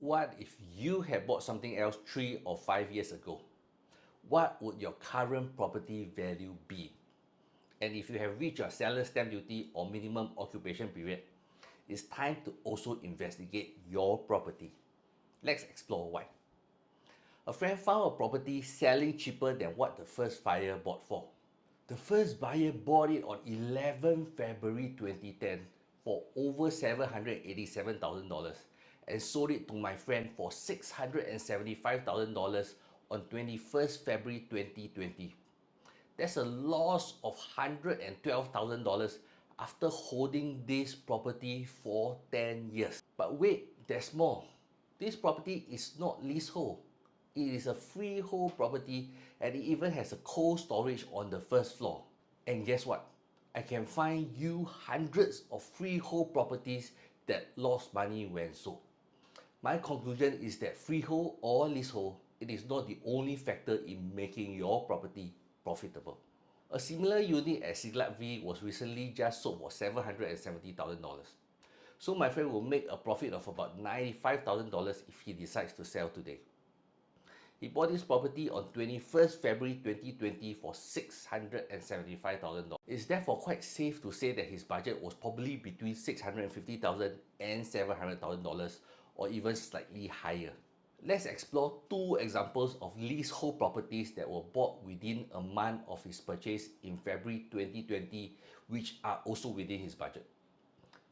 What if you had bought something else 3 or 5 years ago? What would your current property value be? And if you have reached your seller's stamp duty or minimum occupation period, it's time to also investigate your property. Let's explore why. A friend found a property selling cheaper than what the first buyer bought for. The first buyer bought it on 11 February 2010 for over $787,000 and sold it to my friend for $675,000 on 21st February 2020. That's a loss of $112,000 after holding this property for 10 years. But wait, there's more. This property is not leasehold. It is a freehold property and it even has a cold storage on the first floor. And guess what? I can find you hundreds of freehold properties that lost money when sold. My conclusion is that freehold or leasehold, it is not the only factor in making your property profitable. A similar unit at Siglap V was recently just sold for $770,000. So my friend will make a profit of about $95,000 if he decides to sell today. He bought this property on 21st February 2020 for $675,000. It's therefore quite safe to say that his budget was probably between $650,000 and $700,000 or even slightly higher. Let's explore two examples of leasehold properties that were bought within a month of his purchase in February 2020, which are also within his budget.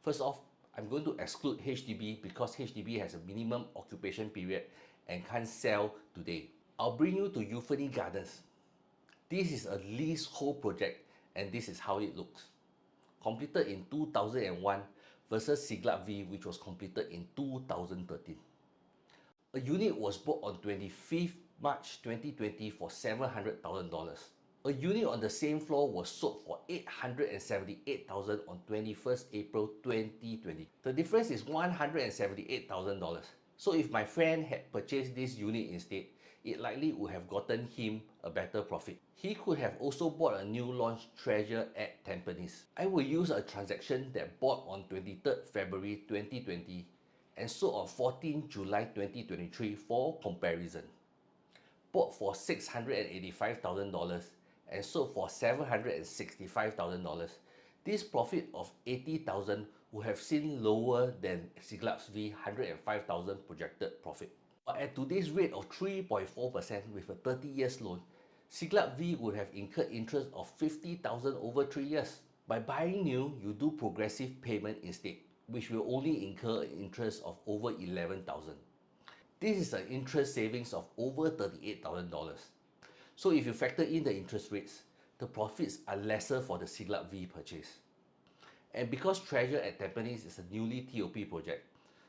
First off, I'm going to exclude HDB because HDB has a minimum occupation period and can't sell today. I'll bring you to Euphony Gardens. This is a leasehold project and this is how it looks. Completed in 2001 versus Siglap V, which was completed in 2013. A unit was bought on 25th March 2020 for $700,000. A unit on the same floor was sold for $878,000 on 21st April 2020. The difference is $178,000. So if my friend had purchased this unit instead, it likely would have gotten him a better profit. He could have also bought a new launch Treasure at Tampines. I will use a transaction that bought on 23rd February 2020 and sold on 14 July 2023 for comparison. Bought for $685,000 and sold for $765,000. This profit of $80,000 would have seen lower than Siglap's V $105,000 projected profit. But at today's rate of 3.4% with a 30 years loan, Siglap V would have incurred interest of $50,000 over 3 years. By buying new, you do progressive payment instead, which will only incur interest of over $11,000. This is an interest savings of over $38,000. So if you factor in the interest rates, the profits are lesser for the Siglap V purchase. And because Treasure at Tampines is a newly TOP project,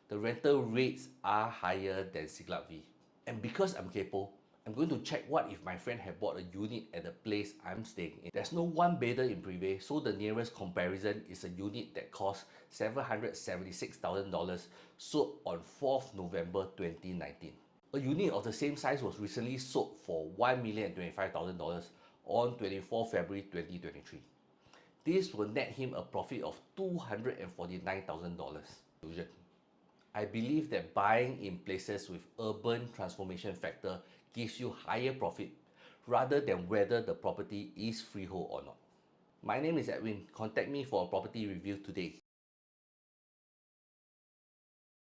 the rental rates are higher than Siglap V. And because I'm kaypoh, I'm going to check what if my friend had bought a unit at the place I'm staying in. There's no one bedder in Privé, so the nearest comparison is a unit that costs $776,000 sold on 4th November 2019. A unit of the same size was recently sold for $1,025,000 on 24 February 2023. This will net him a profit of $249,000. I believe that buying in places with urban transformation factor gives you higher profit rather than whether the property is freehold or not. My name is Edwin. Contact me for a property review today.